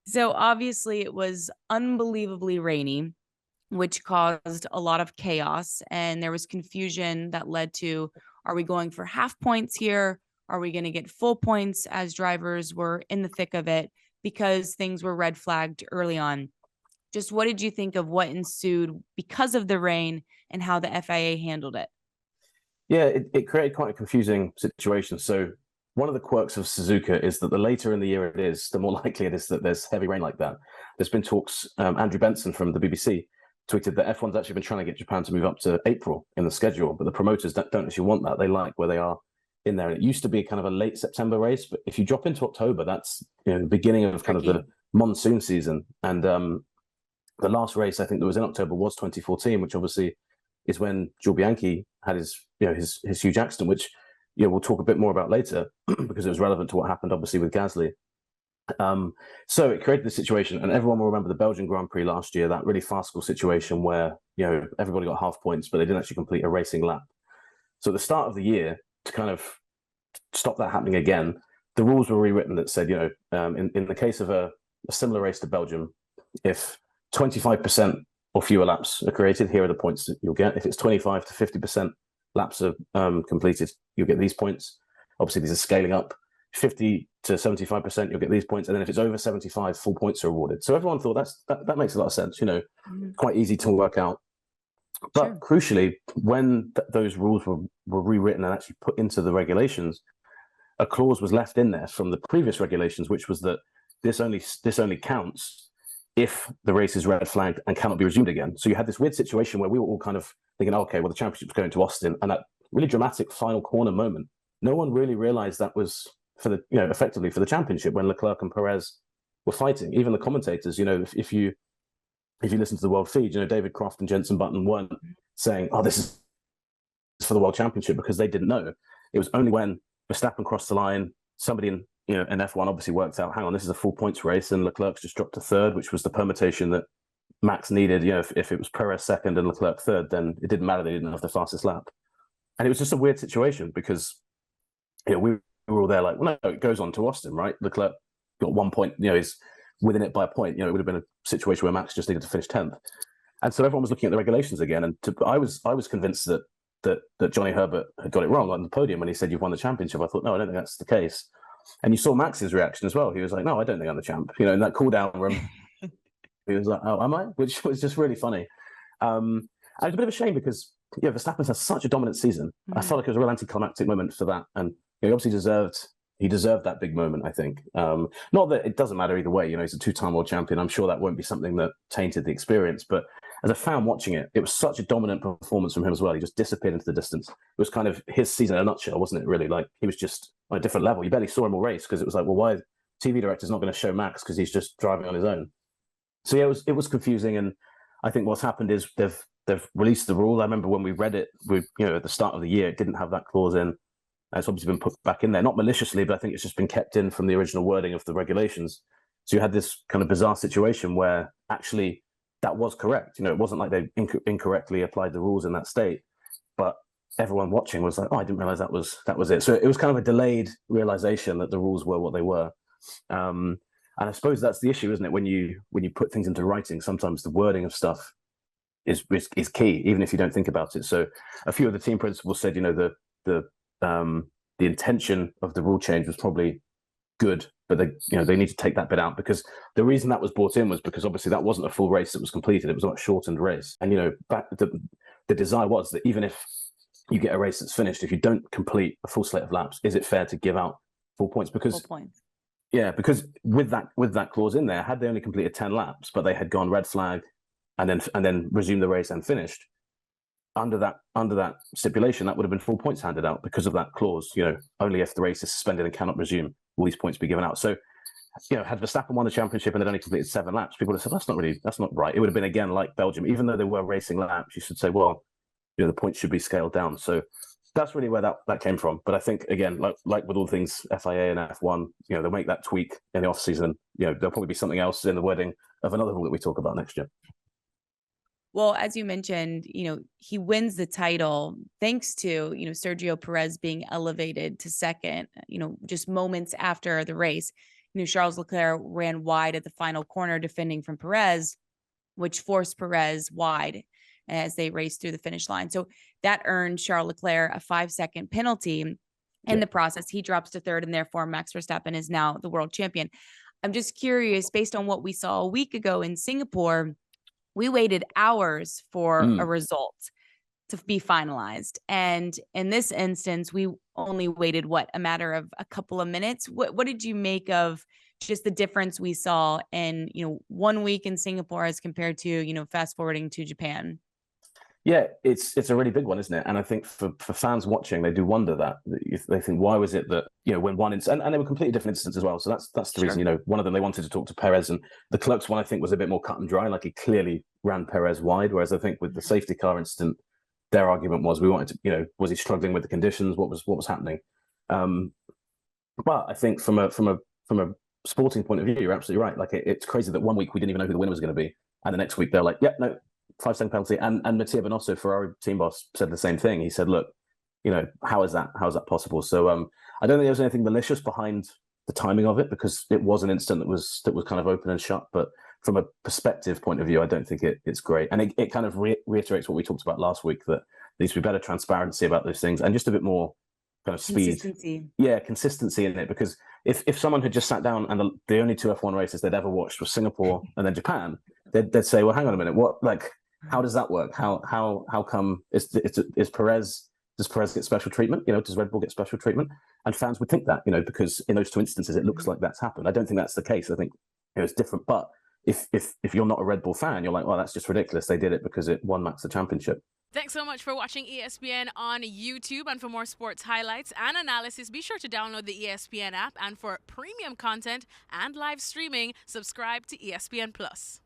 So obviously it was unbelievably rainy, which caused a lot of chaos. And there was confusion that led to, are we going for half points here? Are we going to get full points as drivers were in the thick of it because things were red flagged early on? Just what did you think of what ensued because of the rain and how the FIA handled it? Yeah, it created quite a confusing situation. So one of the quirks of Suzuka is that the later in the year it is, the more likely it is that there's heavy rain like that. There's been talks. Andrew Benson from the BBC tweeted that F1's actually been trying to get Japan to move up to April in the schedule, but the promoters don't actually want that. They like where they are in there. And it used to be kind of a late September race, but if you drop into October, that's the beginning of kind of Tricky. the monsoon season. And the last race I think that was in October was 2014, which obviously is when Joe Bianchi had his huge accident, which we'll talk a bit more about later because it was relevant to what happened obviously with Gasly. So it created the situation, and everyone will remember the Belgian Grand Prix last year, that really farcical situation where everybody got half points, but they didn't actually complete a racing lap. So at the start of the year, to kind of stop that happening again, the rules were rewritten that said, in the case of a similar race to Belgium, if 25% or fewer laps are created, here are the points that you'll get. If it's 25 to 50% laps are completed, you'll get these points. Obviously, these are scaling up. 50 to 75%, you'll get these points. And then if it's over 75, full points are awarded. So everyone thought that makes a lot of sense, quite easy to work out. But crucially, when those rules were rewritten and actually put into the regulations, a clause was left in there from the previous regulations, which was that this only counts if the race is red flagged and cannot be resumed again. So you had this weird situation where we were all kind of thinking, okay, well, the championship's going to Austin, and that really dramatic final corner moment, no one really realized that was for the effectively for the championship when Leclerc and Perez were fighting. Even the commentators, if you listen to the world feed, David Croft and Jenson Button weren't saying, oh, this is for the world championship, because they didn't know. It was only when Verstappen crossed the line, somebody in F1 obviously worked out, hang on, this is a full points race, and Leclerc's just dropped to third, which was the permutation that Max needed. If it was Perez second and Leclerc third, then it didn't matter, they didn't have the fastest lap. And it was just a weird situation because we were all there like, well, no, it goes on to Austin, right? Leclerc got 1 point, he's within it by a point. It would have been a situation where Max just needed to finish 10th. And so everyone was looking at the regulations again, and I was convinced that Johnny Herbert had got it wrong on the podium when he said, you've won the championship. I thought, no, I don't think that's the case. And you saw Max's reaction as well. He was like, no, I don't think I'm the champ. In that cool down room, he was like, oh, am I? Which was just really funny. And it's a bit of a shame because Verstappen's had such a dominant season. I felt like it was a real anticlimactic moment for that. And he obviously deserved that big moment, I think. Not that it doesn't matter either way. He's a two-time world champion. I'm sure that won't be something that tainted the experience. But as a fan watching it, it was such a dominant performance from him as well. He just disappeared into the distance. It was kind of his season in a nutshell, wasn't it, really? Like, he was just on a different level. You barely saw him all race because it was like, well, why TV director's not going to show Max because he's just driving on his own? So yeah, it was confusing. And I think what's happened is they've released the rule. I remember when we read it, at the start of the year, it didn't have that clause in. It's obviously been put back in there, not maliciously, but I think it's just been kept in from the original wording of the regulations. So you had this kind of bizarre situation where actually that was correct. It wasn't like they incorrectly applied the rules in that state, but everyone watching was like, oh, I didn't realize that was it. So it was kind of a delayed realization that the rules were what they were. And I suppose that's the issue, isn't it? When you put things into writing, sometimes the wording of stuff is key, even if you don't think about it. So a few of the team principals said, the intention of the rule change was probably good, but they need to take that bit out, because the reason that was brought in was because obviously that wasn't a full race that was completed. It was a much shortened race. And, the desire was that even if you get a race that's finished, if you don't complete a full slate of laps, is it fair to give out full points? Because full points. Yeah, because with that clause in there, had they only completed 10 laps, but they had gone red flag and then resumed the race and finished, under that stipulation, that would have been full points handed out because of that clause. Only if the race is suspended and cannot resume will these points be given out. So, had Verstappen won the championship and they'd only completed 7 laps, people would have said that's not right. It would have been again like Belgium, even though they were racing laps. You should say, well, the points should be scaled down. So that's really where that came from. But I think again, like with all things FIA and F1, they'll make that tweak in the off season. There'll probably be something else in the wording of another rule that we talk about next year. Well, as you mentioned, he wins the title thanks to, Sergio Perez being elevated to second, just moments after the race. Charles Leclerc ran wide at the final corner defending from Perez, which forced Perez wide as they raced through the finish line. So that earned Charles Leclerc a 5-second penalty. In the process, he drops to third, and therefore Max Verstappen is now the world champion. I'm just curious, based on what we saw a week ago in Singapore, we waited hours for a result to be finalized. And in this instance, we only waited, a matter of a couple of minutes. What did you make of just the difference we saw in, 1 week in Singapore as compared to, fast forwarding to Japan? Yeah, it's a really big one, isn't it? And I think for fans watching, they do wonder that. They think, why was it that, when one incident, and they were completely different incidents as well. So that's the reason, one of them, they wanted to talk to Perez, and the Clerk's one, I think, was a bit more cut and dry. Like, he clearly ran Perez wide. Whereas I think with the safety car incident, their argument was, we wanted to, was he struggling with the conditions? What was happening? But I think from a sporting point of view, you're absolutely right. Like, it's crazy that 1 week we didn't even know who the winner was going to be. And the next week they're like, yeah, no, 5-second penalty. And Mattia Binotto, Ferrari team boss, said the same thing. He said, look, how is that possible? So I don't think there was anything malicious behind the timing of it, because it was an incident that was kind of open and shut. But from a perspective point of view, I don't think it's great. And it kind of reiterates what we talked about last week, that there needs to be better transparency about those things and just a bit more kind of speed. Consistency in it. Because if someone had just sat down and the only two F1 races they'd ever watched was Singapore and then Japan, they'd say, well, hang on a minute, how does that work? How come does Perez get special treatment? Does Red Bull get special treatment? And fans would think that, because in those two instances, it looks like that's happened. I don't think that's the case. I think it's different. But if you're not a Red Bull fan, you're like, well, that's just ridiculous. They did it because it won Max the championship. Thanks so much for watching ESPN on YouTube. And for more sports highlights and analysis, be sure to download the ESPN app. And for premium content and live streaming, subscribe to ESPN Plus.